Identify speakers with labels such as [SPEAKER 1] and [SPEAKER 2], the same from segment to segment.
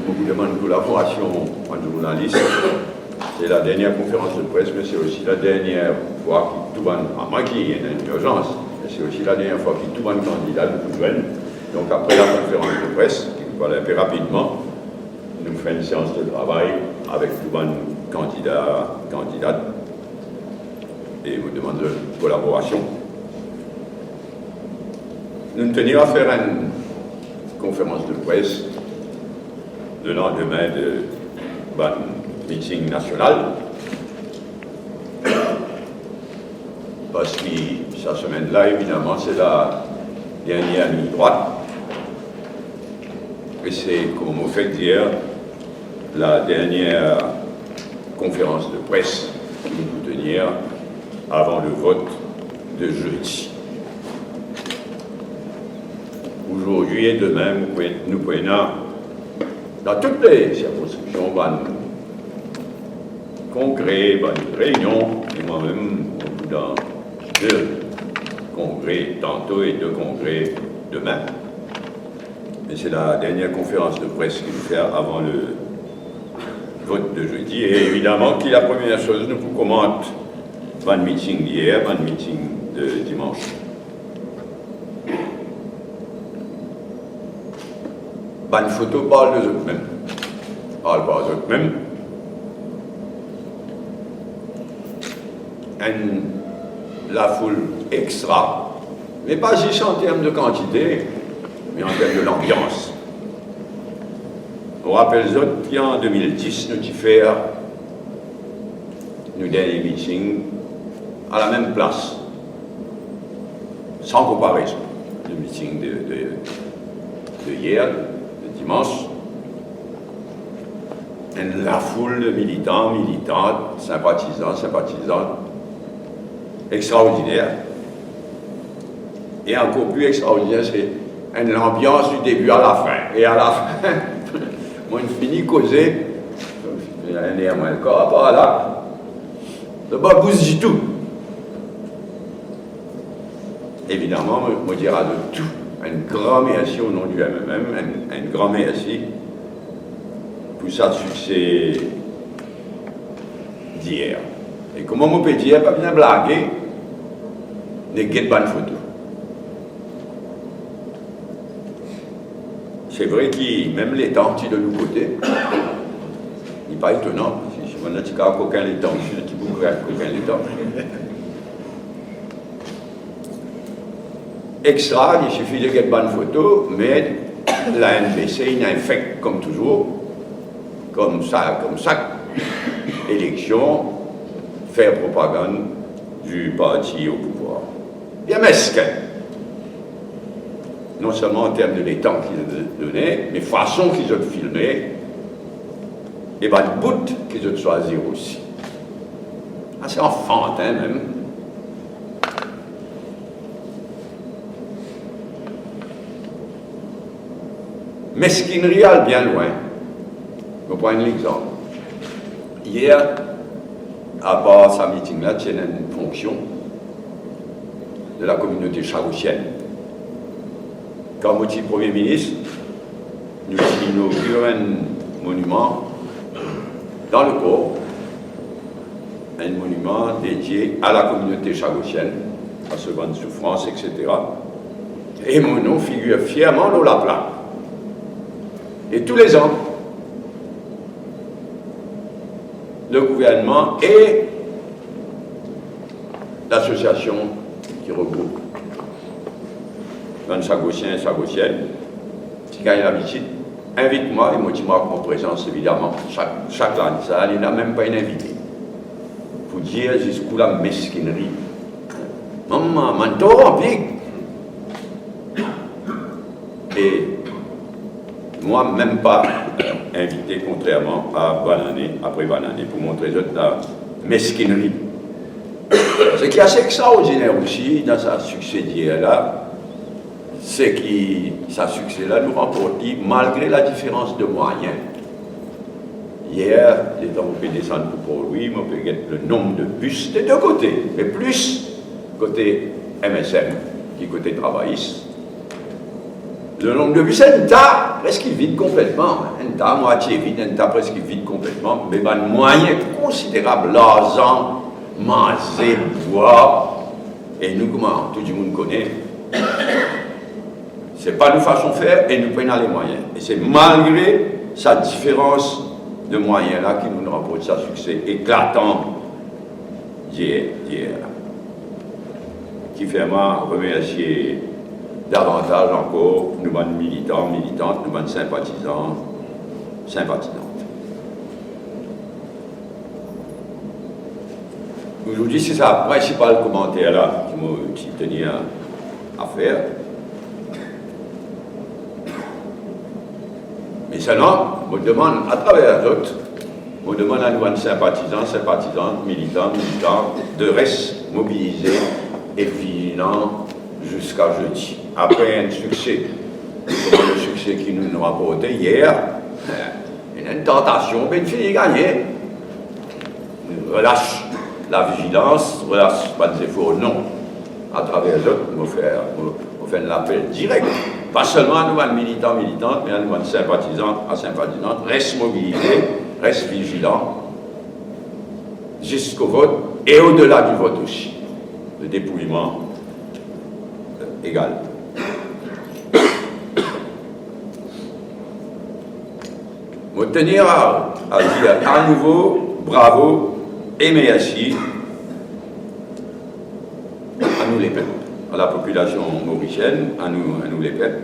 [SPEAKER 1] beaucoup de collaboration entre journalistes. C'est la dernière conférence de presse, mais c'est aussi la dernière fois qu'il tout à moins qu'il y ait une urgence, mais c'est aussi la dernière fois qu'il tout un candidat de nouvelles. Donc après la conférence de presse, voilà, un peu rapidement, nous faisons une séance de travail avec tout un candidate, et vous demande de collaboration. Nous tenions à faire une conférence de presse le lendemain de meeting national, parce que cette semaine-là, évidemment, c'est la dernière ligne droite, et c'est, comme on fait dire, la dernière conférence de presse que nous pouvons tenir avant le vote de jeudi. Aujourd'hui et demain, nous pouvons, dans toutes les circonscriptions, congrès, réunions, et moi-même, dans 2 congrès tantôt et 2 congrès demain. Mais c'est la dernière conférence de presse qu'il faut faire avant le vote de jeudi. Et évidemment, qui la première chose, nous vous commente le meeting d'hier, le meeting de dimanche. Une photo parle de eux-mêmes. Parle pas d'eux-mêmes. La foule extra, mais pas juste en termes de quantité, mais en termes de l'ambiance. On rappelle qu'en 2010, nous avons fait nos derniers meetings à la même place, sans comparaison. Le meeting de hier, de dimanche, et la foule de militants, militantes, sympathisants, sympathisantes, extraordinaire. Et encore plus extraordinaire, c'est l'ambiance du début à la fin. Et à la fin, moi, je finis causer, le corps, pas là, de bas bouge du tout. Évidemment, je dirai de tout. Un grand merci au nom du MMM, un grand merci pour ce succès d'hier. Et comment on peut dire, pas bien blaguer, ne guette pas une photo. C'est vrai que même les temps, de l'autre côté, il n'est pas étonnant. Si on a dit qu'aucun les temps, je dis beaucoup qu'aucun les temps. Extra, il suffit de guette pas une photo, mais la NBC, il infecte comme toujours, comme chaque élection, faire propagande du parti au pouvoir. Bien mesquin. Non seulement en termes de l'état qu'ils ont donné, mais façon qu'ils ont filmé, et bien le bout qu'ils ont choisi aussi. Assez enfantin même. Mesquinerie bien loin. Je vais prendre l'exemple. Hier, à part sa meeting-là, il y a une fonction de la communauté charouchienne. Comme outil Premier ministre, nous inaugurons un monument dans le port, un monument dédié à la communauté charouchienne, à ce banc de souffrance, etc. Et mon nom figure fièrement dans la plaque. Et tous les ans, le gouvernement et l'association qui regroupe les Sagossiens et Sagossiennes, qui gagnent l'habitude, invite-moi et motive-moi mon présence, évidemment. Chaque année, ça, il n'a même pas une invité. Pour dire jusqu'où la mesquinerie. Maman, manteau rempli. Et moi, même pas invité, contrairement à Banane, après Banane, pour montrer la mesquinerie. Ce qui est assez extraordinaire aussi dans sa succès d'hier-là, c'est que sa succès-là nous remporte malgré la différence de moyens. Hier, les on peut descendre pour lui, on peut gagner le nombre de bus des deux côtés, mais plus côté MSM qui côté travailliste. Le nombre de bus, c'est un tas presque vide complètement. Un tas moitié vide, un tas presque vide complètement. Mais un moyen considérable, l'argent, manger, boire. Et nous, comment tout le monde connaît, c'est pas nos façons de faire et nous prenons les moyens. Et c'est malgré sa différence de moyens là qui nous rapporte sa succès éclatant d'hier. Qui fait moi remercier davantage encore nous militants, militantes, nous sympathisants, sympathisantes. Aujourd'hui, c'est ça le principal commentaire là qui tenait à faire. Mais seulement, on demande à travers les autres, on demande à nous sympathisants, sympathisantes, militants, de rester mobilisés et vigilants jusqu'à jeudi. Après un succès, comme le succès qui nous a rapporté hier, il y a une tentation, mais il finit gagner. Relâche la vigilance, relâche pas des efforts, non. À travers les autres, on fait un appel direct. Pas seulement à nous, militants, militantes, mais à nous, sympathisants, à sympathisantes, reste mobilisés, reste vigilants jusqu'au vote et au-delà du vote aussi. Le dépouillement égal. Je vais tenir à dire à nouveau bravo et merci à nous les peuples, à la population mauricienne, à nous les peuples.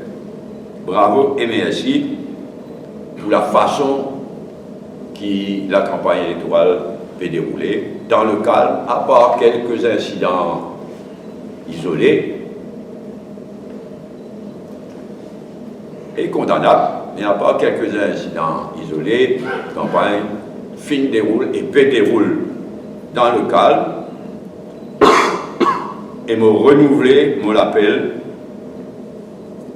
[SPEAKER 1] Bravo et merci pour la façon qui la campagne électorale peut dérouler, dans le calme, à part quelques incidents isolés et condamnables, mais à part quelques incidents isolés, la campagne fin déroule et peut déroule dans le calme, et me renouveler mon appel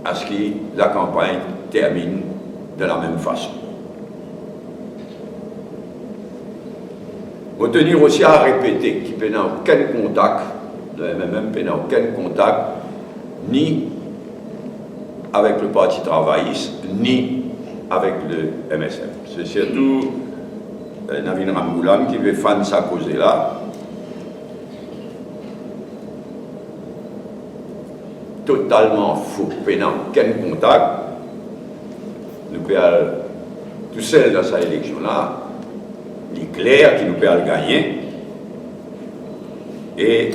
[SPEAKER 1] à ce que la campagne termine de la même façon. Je tenir aussi à répéter qu'il n'y a aucun contact, le MMM n'a aucun contact, ni avec le Parti travailliste, ni avec le MSF. C'est surtout Navin Ramgoolam qui veut faire sa cause là. Totalement faux, pénal, aucun contact. Nous pouvons, tout seul dans cette élection-là, il est clair qu'il nous peut gagner. Et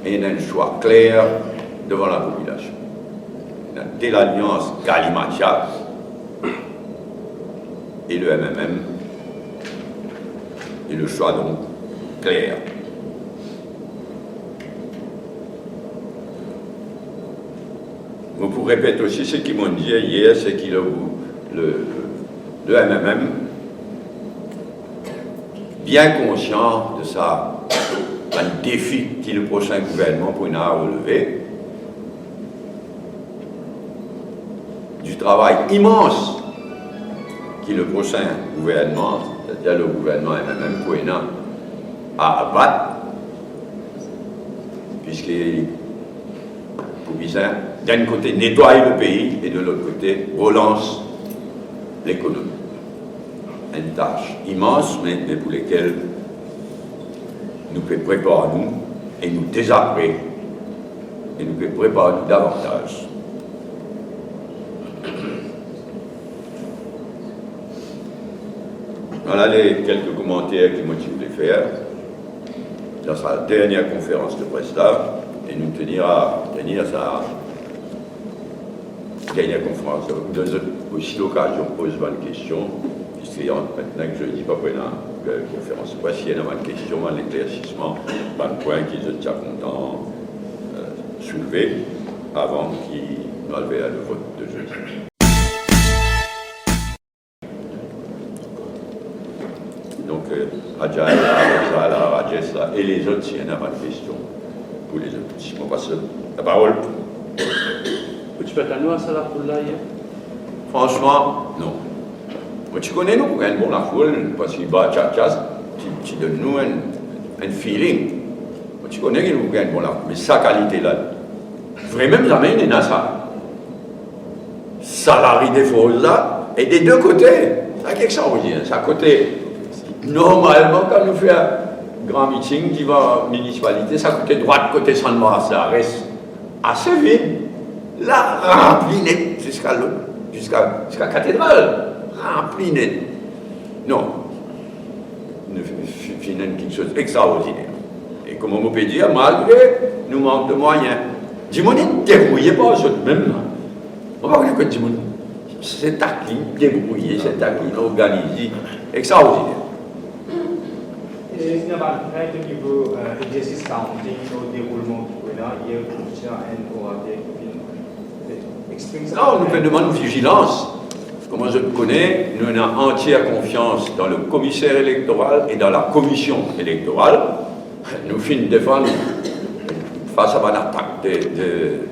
[SPEAKER 1] il y a un choix clair devant la population. Dès l'alliance Galimatia et le MMM, et le choix donc clair. On pourrait répéter aussi ce qu'ils m'ont dit hier, c'est que le MMM, bien conscient de ça, un défi que le prochain gouvernement pourra relever, du travail immense que le prochain gouvernement, c'est-à-dire le gouvernement MMM, pourra abattre, puisqu'il pour d'un côté nettoyer le pays et de l'autre côté relance l'économie. Une tâche immense, mais pour lesquelles nous pouvons préparer nous et nous désapprêter et nous pouvons préparer nous davantage. Voilà les quelques commentaires que moi je voulais faire dans sa dernière conférence de presse là. Et nous tenir sa dernière conférence. Nous aussi l'occasion de poser une question, puisque maintenant que je ne dis pas pour la conférence de presse, il y a une question, un éclaircissement, un point qu'ils sont déjà contents de soulever avant qu'ils n'enlèvent le vote de jeudi. Donc, Adjaï, Rajes et les autres, s'il y en a pas de questions. Pour les autres. Si on passe la parole.
[SPEAKER 2] Tu peux t'annoncer à ça là pour là hier?
[SPEAKER 1] Franchement, non. Moi, tu connais nous, pour un bon la foule, parce qu'il bat tcha-tcha, tu donnes nous un feeling. Moi, tu connais qu'il nous gagne bon la foule, mais sa qualité là, vraiment, jamais il n'a ça. salariés des choses là, et des deux côtés. Ça, qu'est-ce que ça veut dire? Ça, côté, normalement, quand nous faisons un grand meeting qui va à la municipalité, ça côté droite, côté centre, ça reste assez vide. Là, rempli net jusqu'à la cathédrale. Rempli net. Non. Nous faisons quelque chose d'extraordinaire. Et comme on peut dire, malgré nous manque de moyens, Dimon est débrouillé par eux-mêmes. On va dire que Dimon, c'est taquin, débrouillé, c'est taquin, organisé, extraordinaire.
[SPEAKER 3] Et il y a un niveau d'exercice counting au déroulement du là, il y a une fonction
[SPEAKER 1] non, on nous demande vigilance. Comme je connais, nous avons entière confiance dans le commissaire électoral et dans la commission électorale. Nous finissons défendre face à une attaque de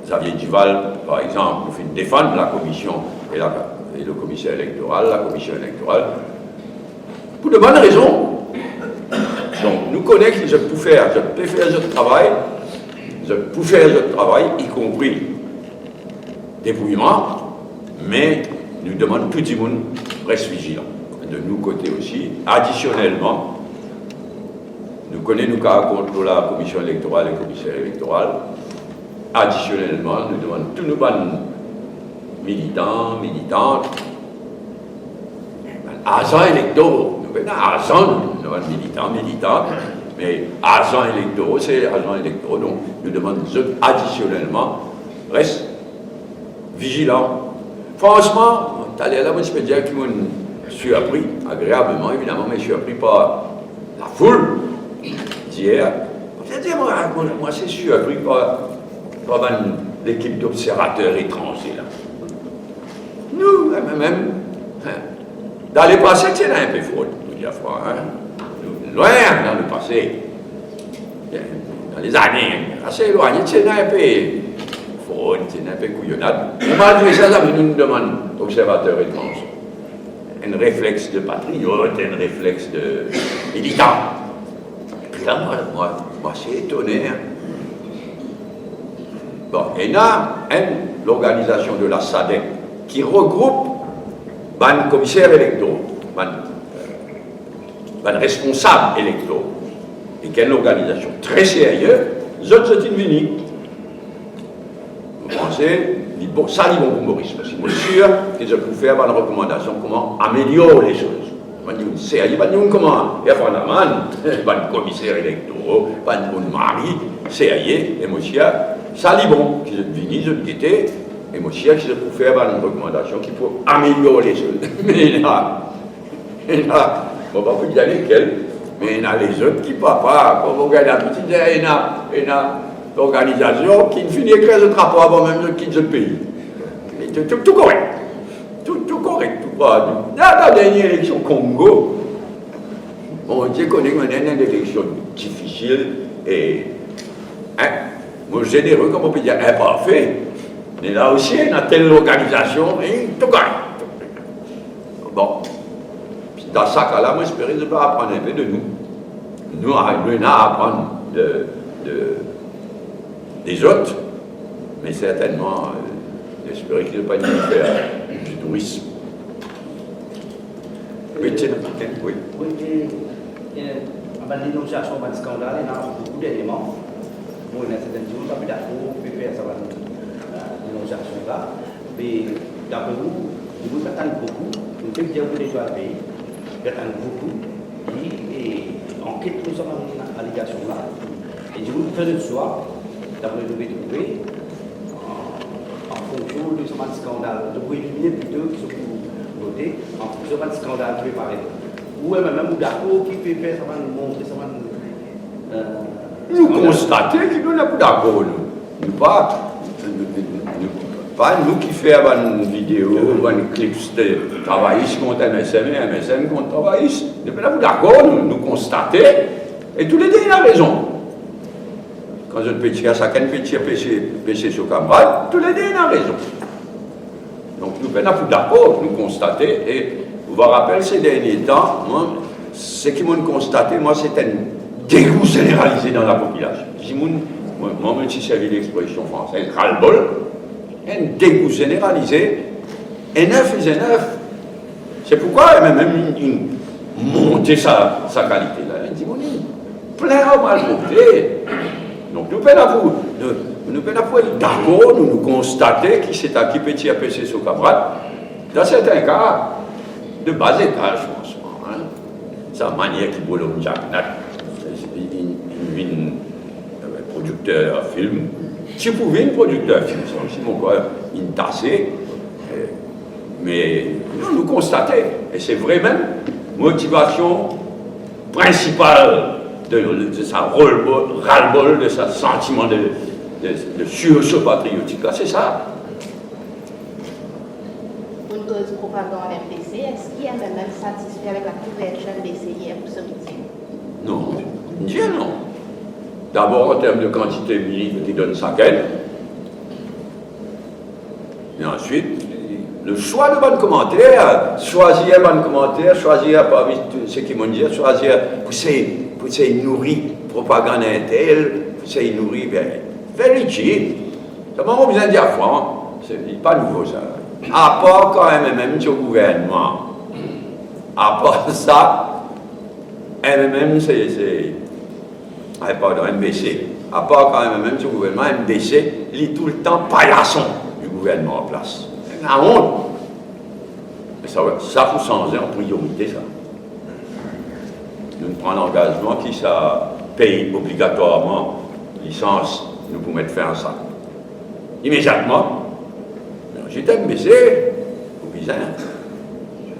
[SPEAKER 1] Xavier Duval, par exemple, nous finissons défendre la commission et le commissaire électoral, la commission électorale, pour de bonnes raisons. Donc, nous connaissons que je peux faire ce travail, y compris dépouillement, mais nous demandons tout le monde reste vigilant. De nous côté aussi, additionnellement, nous connaissons nos cas contre la commission électorale et le commissaire électoral. Additionnellement, nous demandons tous nos militants, militantes, agents électoraux. Nous avons agents, militants, militantes, mais agents électoraux, c'est agents électoraux. Donc, nous demandons additionnellement, reste vigilant. Franchement, là, moi, je peux dire que je suis appris, agréablement, évidemment, mais je suis appris par la foule d'hier. Moi, je suis appris par l'équipe d'observateurs étrangers. Là. Nous, même, dans le passé, c'est un peu fraude, nous dire loin dans le passé, dans les années, assez éloigné, c'est un peu fraude, c'est un peu couillonnade. Malgré ça, nous demandons observateurs étrangers. Un réflexe de patriote, un réflexe de militant. Et puis là, moi, je suis étonné. Bon, il y a l'organisation de la SADC qui regroupe les commissaires électoraux, les responsables électoraux, et qui est une organisation très sérieuse, c'est une unique. Vous pensez, bon, ça, ils vont pour Maurice, parce que je suis sûr que je peux faire une recommandation comment améliorer les choses. Ils sérieux, comment, il y a pas de commissaire électoraux, pas de mari, sérieux, et moi, ça, ils vont, qui je venu, je l'étais, et moi, je peux faire une recommandation qui peut améliorer les choses. Mais il y a, on ne va pas vous dire lesquels, mais il y a les autres qui ne peuvent pas, comme vous regardez la petite, il y a l'organisation qui ne finit écrire ce rapport avant même de quitter le pays. Tout correct. Tout correct. La dernière élection au Congo, on dit qu'on est une élection difficile et généreux, comme on peut dire, imparfait. Mais là aussi, il y a telle organisation et tout correct. Bon. Dans ce cas-là, moi, j'espère que je vais apprendre un peu de nous. Nous, on a à apprendre des autres, mais certainement, j'espère que je ne vais pas faire du tourisme. Oui, tiens, oui.
[SPEAKER 4] Oui, il y a une dénonciation, un scandale, il y a beaucoup d'éléments. Moi, il y a certaines choses, ça peut être d'accord, on peut faire ça, dénonciation là. Mais d'après vous attendez beaucoup, vous pouvez dire que vous êtes déjà pays, vous attendez beaucoup, et enquête sur cette allégation là. Et je vous fais le choix, d'après le trouver, en fonction de ce scandale, de vous éliminer plutôt que ce que vous votez, en fonction de ce scandale qui peut paraître. Ou même d'accord qui peut faire, ça va nous montrer, ça va nous.
[SPEAKER 1] Nous constatons que nous n'avons pas d'accord. Nous pas nous qui faisons une vidéo, un clip de travaillistes contre MSM et MSM contre travaillistes. Nous n'avons pas d'accord, nous constatons, et tous les deux, il a raison. Quand un petit à chacun petit péché sur camarade, tous les deux, il a raison. Donc nous n'avons pas d'accord, nous constatons, et vous vous rappelez ces derniers temps, ce qui m'ont constaté, moi, c'est un dégoût généralisé dans la population. Moi, même si c'est l'expression française, ras-le-bol, un dégoût généralisé Et neuf et neuf. C'est pourquoi même monter sa qualité là. Il dit, on est plein de mal porté. Donc nous pouvons être d'accord, nous constater qui s'est acquis petit à petit sur Cabral. Dans certains cas, de bas étage, franchement. Hein. C'est la manière qu'il boule au Jacques Nat. Un producteur film. Si vous pouvez, un producteur film, c'est mon quoi, une tassée. Mais nous constatons, et c'est vrai même, motivation principale de sa ras-le-bol, de sa sentiment de sursaut patriotique, là, c'est ça.
[SPEAKER 5] Pour une cause propagande MDC, est-ce qu'il y a même satisfait avec la couverture MDC hier pour ce meeting?
[SPEAKER 1] Non, Dieu non. D'abord, en termes de quantité minime qui donne sa quête, et ensuite, le choix de bons commentaires, choisir un bon commentaire, choisir parmi ce qui m'ont dit, choisir pour ces nourrir propagande interne, pour ces nourrir vérité. Ça m'a besoin de dire franc, c'est pas nouveau ça. À part quand même du gouvernement, à part ça, MMM c'est pardon, MBC, à part quand même du gouvernement, MBC, il est tout le temps paillasson du gouvernement en place. La honte. Mais ça faut changer en priorité, ça. Nous prenons l'engagement qui ça paye obligatoirement licence, nous pouvons mettre fin à ça. Immédiatement. J'étais baissé, au bizarre.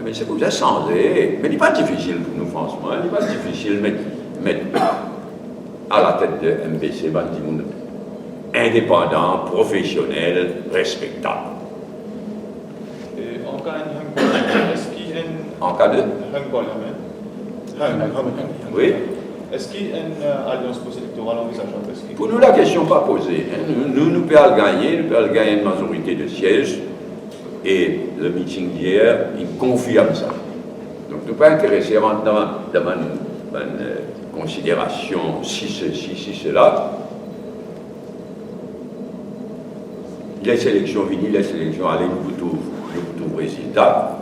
[SPEAKER 1] Mais c'est pour ça changer. Mais il n'est pas difficile pour nous, franchement. Il n'est pas difficile de mettre à la tête de MBC, indépendant, professionnel, respectable.
[SPEAKER 6] Est-ce qu'il y a une...
[SPEAKER 1] En cas de... Oui.
[SPEAKER 6] Est-ce qu'il y a une alliance post-électorale envisageable?
[SPEAKER 1] Pour nous, la question n'est pas posée. Nous pouvons gagner une majorité de sièges. Et le meeting d'hier, il confirme ça. Donc, nous ne sommes pas intéressés maintenant dans une considération si ceci, si cela. Les élections finies, les élections allaient nous trouvent résultats.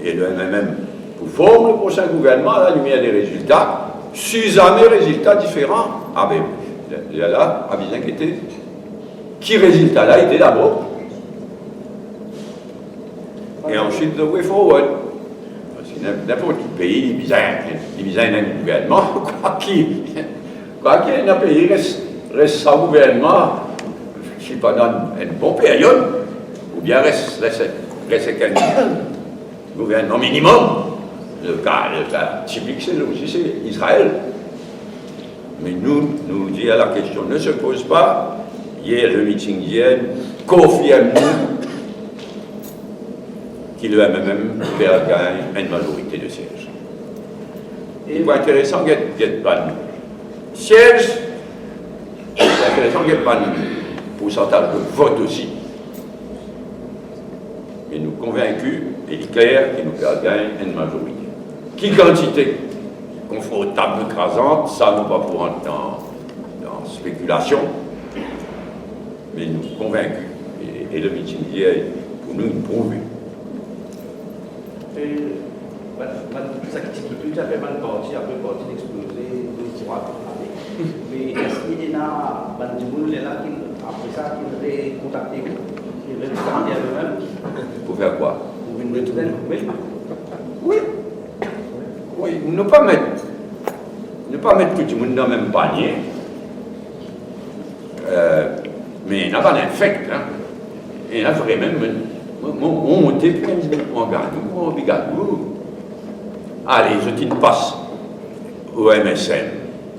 [SPEAKER 1] Et le MMM, pour former le prochain gouvernement, à la lumière des résultats, si jamais résultats différents, ah ben, là, à bien inquiéter. Qui résultat là était d'abord? Et ensuite, the way forward. Parce que n'importe quel pays, il a besoin d'un gouvernement. Quoi qu'il y ait un pays, reste sans gouvernement, je ne sais pas, dans une bonne période, ou bien reste un gouvernement minimum. Le cas typique, c'est Israël. Mais nous dit la question ne se pose pas. Hier, le meeting d'hier confirme-nous qu'il va même faire gagner une majorité de sièges. Et c'est intéressant qu'il pas sièges, c'est intéressant qu'il n'y ait pas de pourcentage de vote aussi. Mais nous convaincus, et clair, qu'il nous fait gagner une majorité. Qui quantité confortable, écrasante, ça non pas pour entrer dans spéculation, mais nous convaincus. Et le meeting d'hier, pour nous, une prouvé.
[SPEAKER 4] Ça qui tout à fait mal parti, après parti d'exploser, de pouvoir parler. Mais est-ce qu'il y a des gens là qui, après ça, qui veulent contacter vous, qui veulent demander à eux-mêmes?
[SPEAKER 1] Pour faire quoi?
[SPEAKER 4] Pour une retourner?
[SPEAKER 1] Oui. Oui, ne pas mettre tout le monde dans le même panier. Mais il n'y a pas d'infect. Hein. Il y a vraiment monté pour un gars. Allez, je t'y passe au MSN.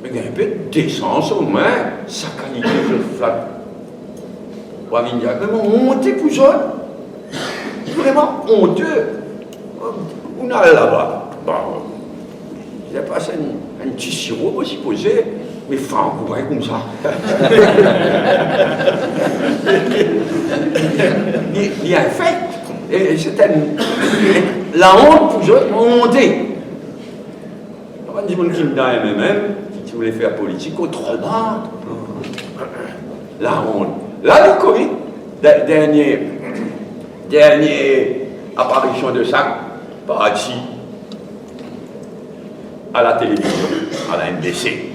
[SPEAKER 1] Mais il y a un peu de décence au moins, sa qualité je flatte. Pour venir, mais monté pour ça. Vraiment honteux. On a là-bas. Bon, il y a pas un petit sirop aussi posé, mais franc, comme ça. Il y a un fait. Et c'était la honte pour eux, montée. On dit mon qui me donne même, qui voulait faire politique autrement. La honte. Là, le Covid, dernière apparition de ça, parti à la télévision, à la NBC.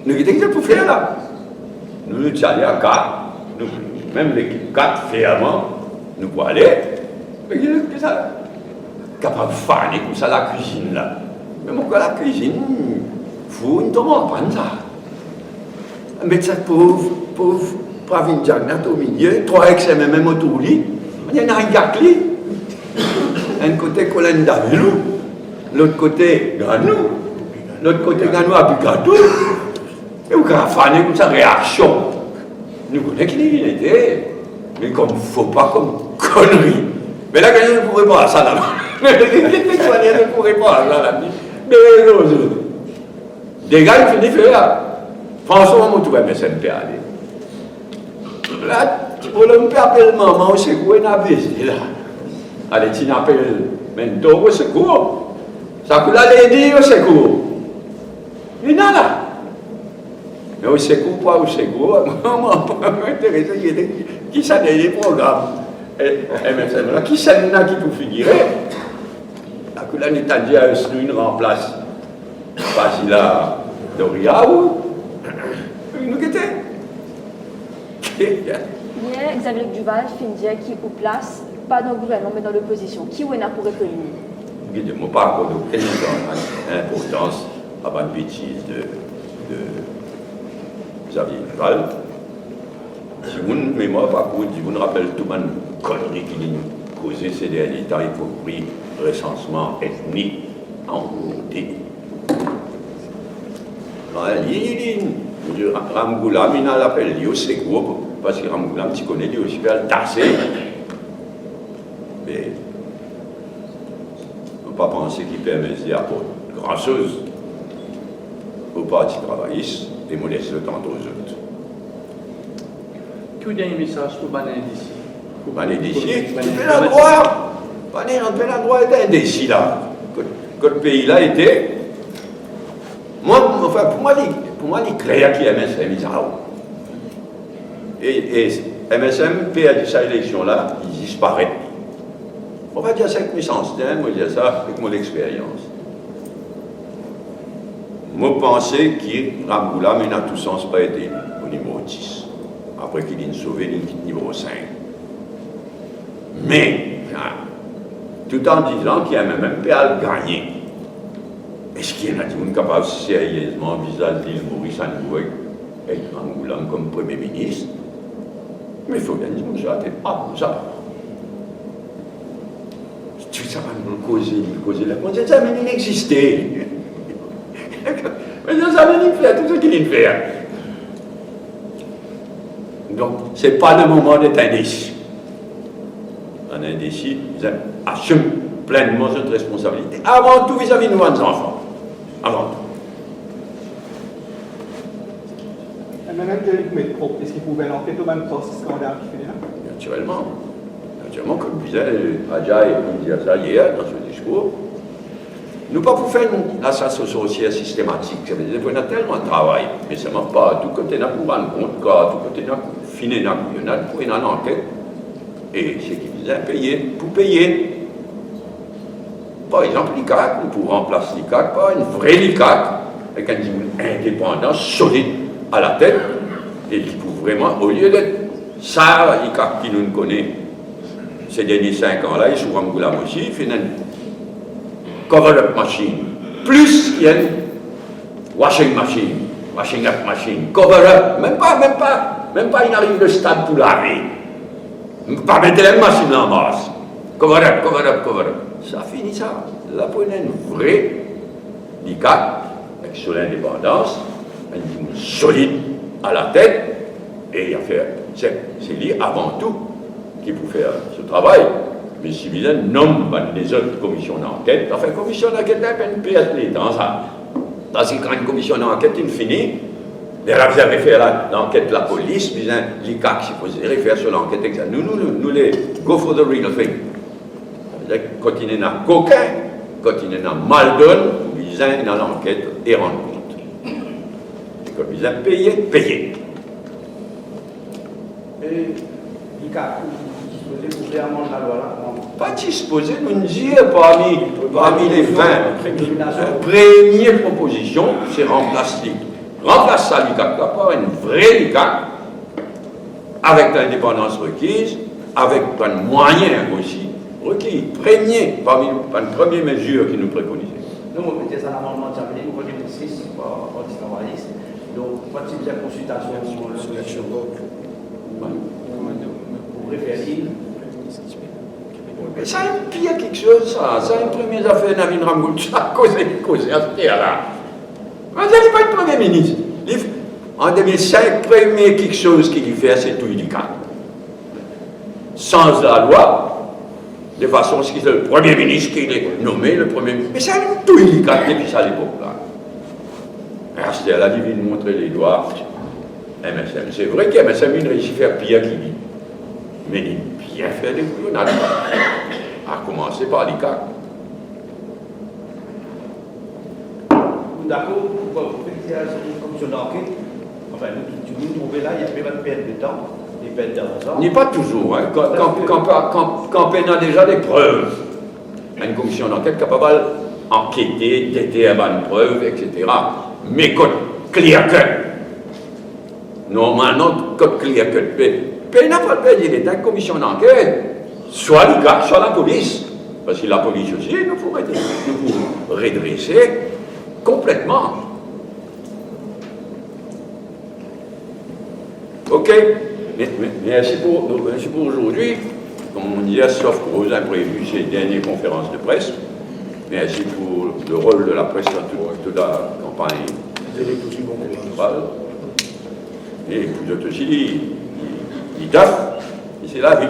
[SPEAKER 1] Nous étions pour faire là. Nous nous allons à 4, même l'équipe 4 fermement, nous pour aller. Mais qu'est-ce ça? Capable de faire comme ça la cuisine là. Mais mon gars, la cuisine, faut une tomate, pas ça. Mais cette pauvre, Pravin Jagnat au milieu, 3 XM même autour de lui, il y en a un gacli. Un côté Colin Davilou, l'autre côté Ganou, l'autre côté Ganou à Bugadou. Et vous avez fait comme ça, réaction. Nous connaissons qui il était, mais comme il ne faut pas comme connerie. Mais là, quelqu'un ne pourrait pas à ça là. Quelqu'un ne pourrait pas à ça là. Mais non, des gars, ils finissent de faire. François, on trouve MSNP aller. Là, pour le appeler maman au secours, il n'a pas baisé là. Allez, tu n'appelles mentor au secours. Ça coule à l'aider au secours. Il n'a là. Mais au secours, pas au secours. Moi, m'intéresse qui ça des programmes. MSN là, qui ça n'a qui pour figurer. La coule à l'État une remplace. Basila Doriaou. Nous qui était.
[SPEAKER 7] Hier, Xavier Duval fait dire qui pour place, pas dans le gouvernement, mais dans l'opposition. Qui ou est pour réunir?
[SPEAKER 1] Je ne sais pas quelle importance à la bêtise de Xavier Duval. Si vous ne mémoire pas, si vous ne rappelez tout le monde conneries qu'il a causé ces derniers temps, y compris recensement ethnique en Burundi. Ramgoulam, il a l'appel au secours, parce que Ramgoulam, tu connais, il aussi bien tassé. Mais on ne peut pas penser qu'il permet d'apporter grand-chose au Parti travailliste et modeste le temps aux autres.
[SPEAKER 2] Quel est le message pour Bané d'ici?
[SPEAKER 1] Pour Bané d'ici, tu fais l'endroit. Bané, on fait l'endroit était indécis là. Que le pays là était. Moi, enfin, pour moi, il est clair qu'il y a MSM, et MSM perd cette élection-là, il disparaît. On va dire ça avec mes sens, on va dire ça avec mon expérience. Moi, je pensais que Ramgoulam n'a tout sens pas été au numéro 10, après qu'il ait sauvé le numéro 5. Mais, tout en disant qu'il y a même pas gagné. Est-ce qu'il y en a qui sont capables sérieusement vis-à-vis de l'île Maurice Anoué et Ramgoulam comme Premier ministre? Mais il faut bien dire que ça a été ça. Tu sais, ça va nous causer la conscience, ça va nous exister. Mais ça va nous faire tout ce qu'il nous fait. Donc, ce n'est pas le moment d'être indécis. Un indécis, ils assument pleinement cette responsabilité. Avant tout vis-à-vis de nos enfants. Avant tout.
[SPEAKER 3] Même est-ce qu'il pouvait l'enquête au même scandale qui fait là?
[SPEAKER 1] Naturellement. Naturellement, comme disait Adja et comme disait ça hier dans ce discours, nous ne pouvons pas faire la chasse aux sorcières systématique. Ça veut dire qu'on a tellement de travail, mais ça ne marche pas. Tout côté n'a pour rendre compte, tout côté n'a pour finir, il y en a pour une enquête. Et c'est qui disait payer pour payer. Par exemple, l'ICAC, nous pouvons remplacer l'ICAC par une vraie l'ICAC, avec une indépendance solide à la tête, et qui peut vraiment, au lieu d'être ça, l'ICAC qui nous connaît ces derniers 5 ans-là, et sur Ramgoulam aussi, il fait une cover-up machine, plus qu'il y a une washing up machine, cover-up, même pas, il arrive le stade pour laver. Pas mettre les machines en masse. Cover-up. Ça finit ça. Là, pour une vraie l'ICAC, avec sur l'indépendance, une solide à la tête, et c'est lui avant tout qui peut faire ce travail. Mais si vous nomme les autres commissions d'enquête, enfin, commission d'enquête, elle peut être dans ça. Parce que quand une commission d'enquête est finie, et là, vous avez fait l'enquête de la police, puis l'ICAC, si vous allez faire sur l'enquête exacte. Nous, les go for the real thing. Quand il y a un coquin, quand il y a un mal donne, vous allez dans l'enquête et rendre compte. Et quand vous allez payer.
[SPEAKER 4] l'ICAC, disposé pour faire amende la loi là.
[SPEAKER 1] Pas disposé, nous nous dire parmi les 20 premières propositions, c'est remplace ça l'ICAC par une vraie l'ICAC, avec l'indépendance requise, avec un moyen aussi requis. Parmi les premières mesures qui nous préconisait.
[SPEAKER 4] Nous, on mettait ça dans l'amendement de Champion, nous prenons 2006, Parti travailliste. Donc, quand il y a consultation pour réfléchir.
[SPEAKER 1] Mais ça impie quelque chose, ça imprime les affaires Navin Ramoul, ça a causé à ce là. Mais ça n'est pas le Premier ministre. En 2005, premier quelque chose qu'il fait, c'est tout illical. Sans la loi, de façon à ce que c'est le Premier ministre qui est nommé, le Premier ministre. Mais ça est tout illical depuis ça à l'époque-là. C'était à la divine montrer les doigts. MSM. C'est vrai qu'MSM, il réussit à faire pire qu'il dit. Mais il bien fait des couillonnades. À commencer par l'ICAC.
[SPEAKER 4] D'accord, pour faire une commission d'enquête, enfin, nous trouvons là, il y a pas de perte de temps, des pertes d'argent.
[SPEAKER 1] N'est pas toujours. Hein. Quand on a déjà des preuves, une commission d'enquête capable d'enquêter, déterminer une preuve, etc. Mais quand clear cut, normalement, quand clear cut, il n'a pas le pays, il est une commission d'enquête, soit l'ICAC, soit la police. Parce que la police aussi, nous pourrait redresser complètement. Ok, merci pour aujourd'hui. Comme on disait, sauf gros imprévus, c'est une dernière conférence de presse. Merci pour le rôle de la presse dans toute la campagne électorale. Et vous êtes aussi, il taffe, et c'est la vie.